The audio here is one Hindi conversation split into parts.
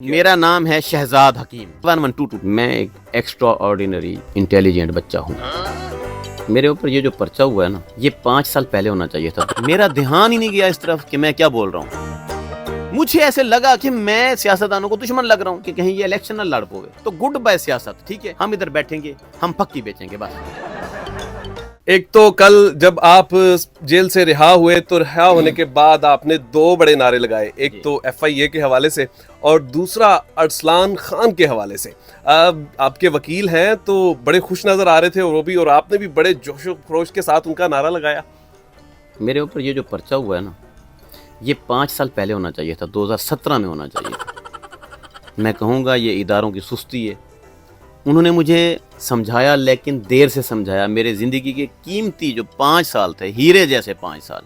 मेरा नाम है शहजाद हकीम 1122। मैं एक एक्स्ट्रा ऑर्डिनरी इंटेलिजेंट बच्चा हूँ। मेरे ऊपर ये जो पर्चा हुआ है ना, ये 5 साल पहले होना चाहिए था। मेरा ध्यान ही नहीं गया इस तरफ कि मैं क्या बोल रहा हूँ। मुझे ऐसे लगा कि मैं सियासतदानों को दुश्मन लग रहा हूँ कि कहीं ये इलेक्शन ना लड़ पावे। तो गुड बाय सियासत, ठीक है, हम इधर बैठेंगे, हम पक्की बेचेंगे बस। एक तो कल जब आप जेल से रिहा हुए तो रिहा होने के बाद आपने 2 बड़े नारे लगाए, एक तो FIA के हवाले से और दूसरा अरसलान खान के हवाले से। आपके वकील हैं तो बड़े खुश नजर आ रहे थे वो भी, और आपने भी बड़े जोशो खरोश के साथ उनका नारा लगाया। मेरे ऊपर ये जो पर्चा हुआ है ना, ये 5 साल पहले होना चाहिए था, 2017 में होना चाहिए था। मैं कहूँगा ये इदारों की सुस्ती है। उन्होंने मुझे समझाया, लेकिन देर से समझाया। मेरे ज़िंदगी के कीमती जो 5 साल थे, हीरे जैसे 5 साल,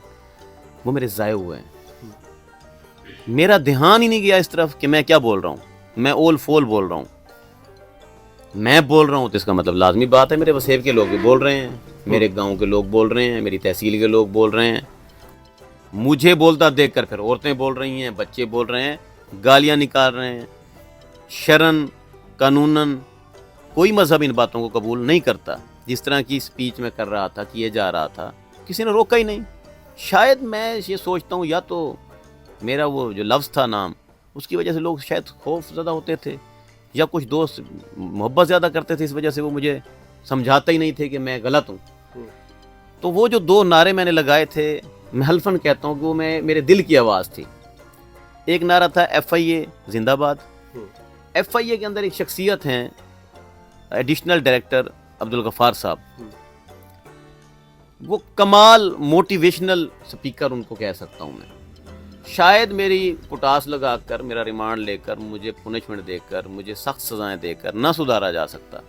वो मेरे ज़ाय हुए हैं। मेरा ध्यान ही नहीं गया इस तरफ कि मैं क्या बोल रहा हूँ। मैं ओल फोल बोल रहा हूँ। मैं बोल रहा हूँ तो इसका मतलब लाजमी बात है मेरे वसेब के लोग भी बोल रहे हैं, मेरे गांव के लोग बोल रहे हैं, मेरी तहसील के लोग बोल रहे हैं। मुझे बोलता देखकर फिर औरतें बोल रही हैं, बच्चे बोल रहे हैं, गालियाँ निकाल रहे हैं। शरन कानूनन कोई मजहब इन बातों को कबूल नहीं करता। जिस तरह की स्पीच में कर रहा था, किए जा रहा था, किसी ने रोका ही नहीं। शायद मैं ये सोचता हूँ, या तो मेरा वो जो लफ्ज़ था नाम, उसकी वजह से लोग शायद खौफ ज़्यादा होते थे, या कुछ दोस्त मोहब्बत ज़्यादा करते थे, इस वजह से वो मुझे समझाते ही नहीं थे कि मैं गलत हूँ। तो वो जो 2 नारे मैंने लगाए थे, मैं हल्फन कहता हूँ कि वो मेरे दिल की आवाज़ थी। एक नारा था FIA जिंदाबाद। FIA के अंदर एक शख्सियत हैं, एडिशनल डायरेक्टर अब्दुल गफ्फार साहब। वो कमाल मोटिवेशनल स्पीकर उनको कह सकता हूँ मैं। शायद मेरी कुटास लगाकर, मेरा रिमांड लेकर, मुझे पुनिशमेंट देकर, मुझे सख्त सजाएं देकर ना सुधारा जा सकता।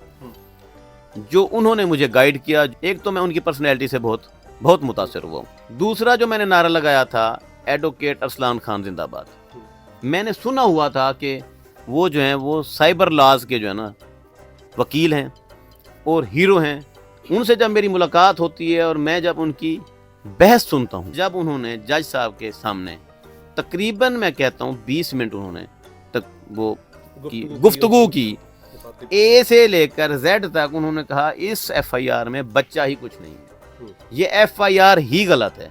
जो उन्होंने मुझे गाइड किया, एक तो मैं उनकी पर्सनैलिटी से बहुत बहुत मुतासिर हुआ हूँ। दूसरा जो मैंने नारा लगाया था, एडवोकेट अरसलान खान जिंदाबाद। मैंने सुना हुआ था कि वो जो हैं वो साइबर लॉज के जो है ना वकील हैं और हीरो हैं। उनसे जब मेरी मुलाकात होती है और मैं जब उनकी बहस सुनता हूँ, जब उन्होंने जज साहब के सामने तकरीबन मैं कहता हूँ 20 मिनट उन्होंने गुफ्तगू की, A से लेकर Z तक उन्होंने कहा इस FIR में बच्चा ही कुछ नहीं है, ये FIR ही गलत है,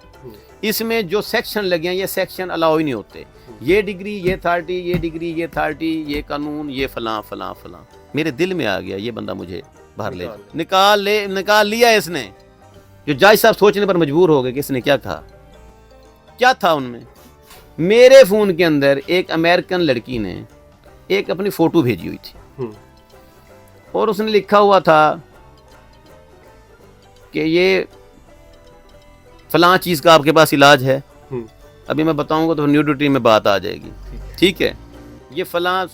इसमें जो सेक्शन लगे हैं ये सेक्शन अलाउ ही नहीं होते, ये डिग्री ये 30, ये डिग्री ये 30, ये कानून ये फलां फलां फलां। मेरे दिल में आ गया ये बंदा मुझे बाहर निकाल लिया इसने। जो जज साहब सोचने पर मजबूर हो गए कि इसने क्या कहा। क्या था उनमें? मेरे फोन के अंदर एक अमेरिकन लड़की ने एक अपनी फोटो भेजी हुई थी और उसने लिखा हुआ था कि ये फलां चीज का आपके पास इलाज है। अभी मैं बताऊंगा तो न्यूडिटी में बात आ जाएगी, ठीक है। ये फलां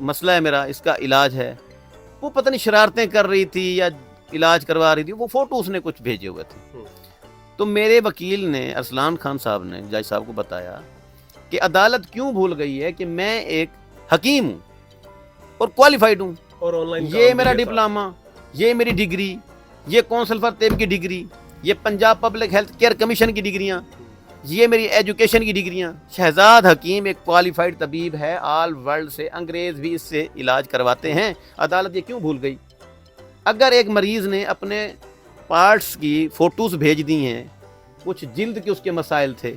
मसला है मेरा, इसका इलाज है। वो पता नहीं शरारतें कर रही थी या इलाज करवा रही थी, वो फोटो उसने कुछ भेजे हुए थे। तो मेरे वकील ने, अरसलान खान साहब ने जज साहब को बताया कि अदालत क्यों भूल गई है कि मैं एक हकीम हूँ और क्वालिफाइड हूँ, और ऑनलाइन ये मेरा डिप्लोमा, ये मेरी डिग्री, ये कौंसल फॉर तेब की डिग्री, ये Punjab public health care commission की डिग्रियां, ये मेरी एजुकेशन की डिग्रियां। शहजाद हकीम एक क्वालिफाइड तबीब है, ऑल वर्ल्ड से, अंग्रेज भी इससे इलाज करवाते हैं। अदालत ये क्यों भूल गई? अगर एक मरीज ने अपने पार्ट्स की फोटोज भेज दी हैं, कुछ जिल्द के उसके मसाइल थे,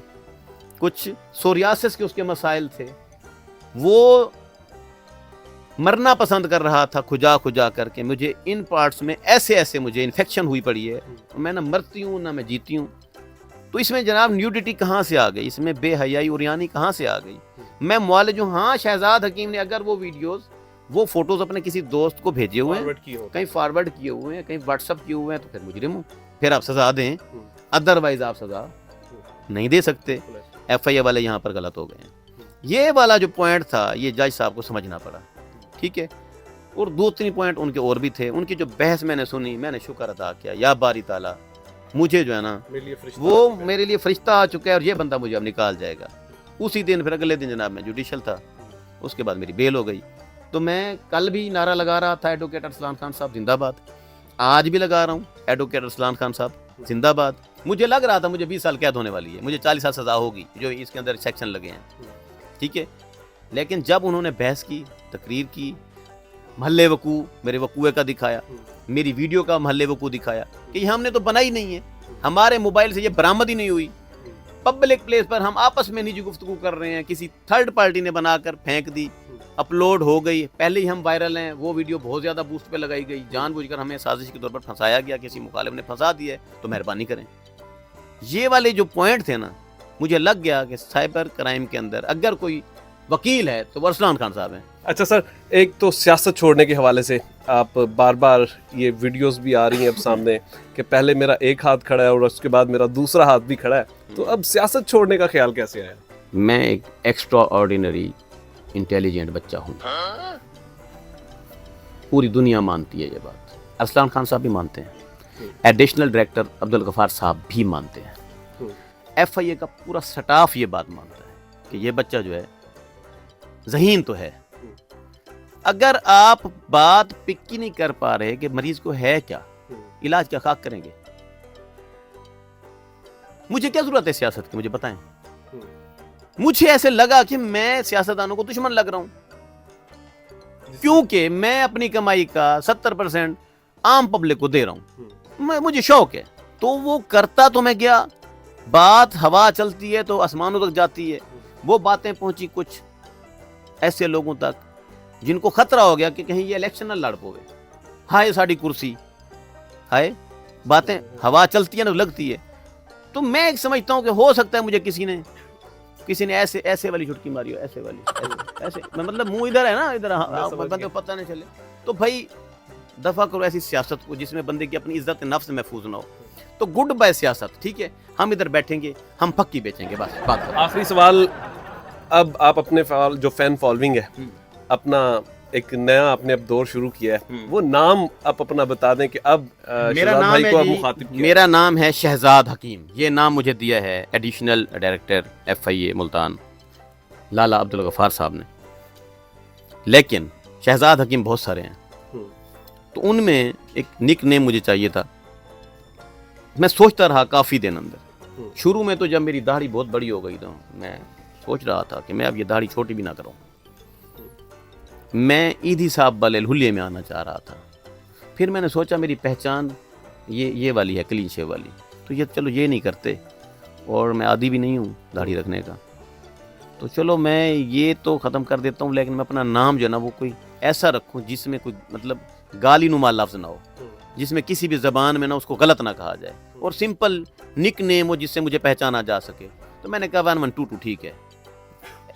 कुछ सोरियासिस के उसके मसाइल थे, वो मरना पसंद कर रहा था खुजा खुजा करके, मुझे इन पार्ट्स में ऐसे ऐसे मुझे इन्फेक्शन हुई पड़ी है, मैं ना मरती हूँ ना मैं जीती हूँ। तो इसमें जनाब न्यूडिटी कहाँ से आ गई? इसमें बेहयाई उरियानी कहाँ से आ गई? मैं मुआलिज हूँ। हाँ, शहजाद हकीम ने अगर वो वीडियोस, वो फोटोज अपने किसी दोस्त को भेजे हुए हैं, कहीं फॉरवर्ड किए हुए हैं, कहीं व्हाट्सअप किए हुए हैं, तो फिर मुजरिम हूँ, फिर आप सजा दें, अदरवाइज आप सजा नहीं दे सकते। FIA वाले यहाँ पर गलत हो गए हैं। ये वाला जो पॉइंट था, ये जज साहब को समझना पड़ा, ठीक है। और 2-3 पॉइंट उनके और भी थे। उनकी जो बहस मैंने सुनी, मैंने शुक्र अदा किया, या बारी ताला मुझे जो है ना, वो मेरे लिए फरिश्ता आ चुका है और ये बंदा मुझे अब निकाल जाएगा। उसी दिन, फिर अगले दिन जनाब मैं जुडिशल था, उसके बाद मेरी बेल हो गई। तो मैं कल भी नारा लगा रहा था, एडवोकेट अरसलान खान साहब जिंदाबाद। आज भी लगा रहा हूँ, एडवोकेट अरसलान खान साहब जिंदाबाद। मुझे लग रहा था मुझे 20 साल कैद होने वाली है, मुझे 40 साल सजा होगी जो इसके अंदर सेक्शन लगे हैं, ठीक है। लेकिन जब उन्होंने बहस की, तकरीर की, महल्ले वकू, मेरे वकूए का दिखाया, मेरी वीडियो का महल्ले वकू दिखाया कि हमने तो बनाई नहीं है, हमारे मोबाइल से ये बरामद ही नहीं हुई, पब्लिक प्लेस पर हम आपस में निजी गुफ्तगू कर रहे हैं, किसी थर्ड पार्टी ने बनाकर फेंक दी, अपलोड हो गई, पहले ही हम वायरल हैं, वो वीडियो बहुत ज़्यादा बूस्ट पे लगाई गई, जानबूझकर हमें साजिश के तौर पर फंसाया गया, किसी मुखालिफ ने फंसा दिया है, तो मेहरबानी करें। ये वाले जो पॉइंट थे ना, मुझे लग गया कि साइबर क्राइम के अंदर अगर कोई वकील है तो वो अरसलान खान साहब हैं। अच्छा सर, एक तो सियासत छोड़ने के हवाले से आप बार बार ये वीडियोस भी आ रही हैं अब सामने कि पहले मेरा एक हाथ खड़ा है और उसके बाद मेरा दूसरा हाथ भी खड़ा है, तो अब सियासत छोड़ने का ख्याल कैसे आया? मैं एक एक्स्ट्रा ऑर्डिनरी इंटेलिजेंट बच्चा हूँ, पूरी दुनिया मानती है ये बात, अरसलान खान साहब भी मानते हैं, एडिशनल डायरेक्टर अब्दुल गफार साहब भी मानते हैं, FIA का पूरा स्टाफ ये बात मानता है कि ये बच्चा जो है ज़हीन तो है। अगर आप बात पिक ही नहीं कर पा रहे कि मरीज को है क्या, इलाज क्या खाक करेंगे, मुझे क्या जरूरत है सियासत की, मुझे बताएं। मुझे ऐसे लगा कि मैं सियासतदानों को दुश्मन लग रहा हूं, क्योंकि मैं अपनी कमाई का 70% आम पब्लिक को दे रहा हूं, मुझे शौक है। तो वो करता तो मैं गया, बात हवा चलती है तो आसमानों तक जाती है, वो बातें पहुंची कुछ ऐसे लोगों तक जिनको खतरा हो गया कि कहीं ये इलेक्शन न लड़ पोवे, हाय साड़ी कुर्सी, हाय बातें हवा चलती है ना लगती है। तो मैं एक समझता हूं कि हो सकता है मुझे किसी ने ऐसे वाली छुटकी मारी हो, ऐसे वाली ऐसे मतलब मुंह इधर है ना, इधर बंदे को पता नहीं चले, तो भाई दफा करो ऐसी सियासत को जिसमें बंदे की अपनी इज्जत नफ्स महफूज ना हो। तो गुड बाय सियासत, ठीक है, हम इधर बैठेंगे, हम फक्की बेचेंगे, बस बात। आखिरी सवाल, अब आप अपने जो फैन फॉलोइंग है, अपना एक नया आपने अब दौर शुरू किया है, वो नाम आप अपना बता दें कि अब मेरा नाम भाई को अब मुखातिब किया। मेरा नाम है शहजाद हकीम, ये नाम मुझे दिया है एडिशनल डायरेक्टर FIA मुल्तान लाला अब्दुल गफार साहब ने, लेकिन शहजाद हकीम बहुत सारे हैं, तो उनमें एक निक नेम मुझे चाहिए था। मैं सोचता रहा काफ़ी दिन अंदर, शुरू में तो जब मेरी दाढ़ी बहुत बड़ी हो गई तो मैं सोच रहा था कि मैं अब ये दाढ़ी छोटी भी ना करूं, मैं ईदी साहब वाले हुलिये में आना चाह रहा था। फिर मैंने सोचा मेरी पहचान ये वाली है, क्लीन शेव वाली, तो ये चलो ये नहीं करते, और मैं आदी भी नहीं हूँ दाढ़ी रखने का, तो चलो मैं ये तो ख़त्म कर देता हूँ, लेकिन मैं अपना नाम जो है ना वो कोई ऐसा रखूँ जिसमें कोई मतलब गाली नुमा लफ्ज़ ना हो, जिसमें किसी भी ज़बान में ना उसको गलत ना कहा जाए, और सिंपल निक नेम हो जिससे मुझे पहचाना जा सके। तो मैंने कहा 1122 ठीक है,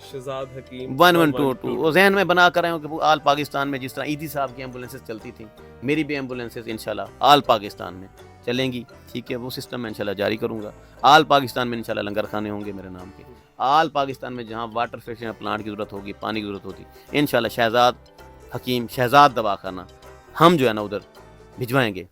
शहजाद हकीम 1122 वो जहन में बना कर आए कि आल पाकिस्तान में जिस तरह ईदी साहब की एम्बुलेंसेस चलती थी, मेरी भी एम्बुलेंसेस इंशाल्लाह आल पाकिस्तान में चलेंगी, ठीक है, वो सिस्टम मैं इंशाल्लाह जारी करूँगा। आल पाकिस्तान में इंशाल्लाह लंगर खाने होंगे मेरे नाम के, आल पाकिस्तान में जहाँ वाटर फ्रेशनर प्लांट की ज़रूरत होगी, पानी की ज़रूरत होती, इंशाल्लाह शहजाद हकीम शहजाद दवाखाना हम जो है ना उधर भिजवाएंगे।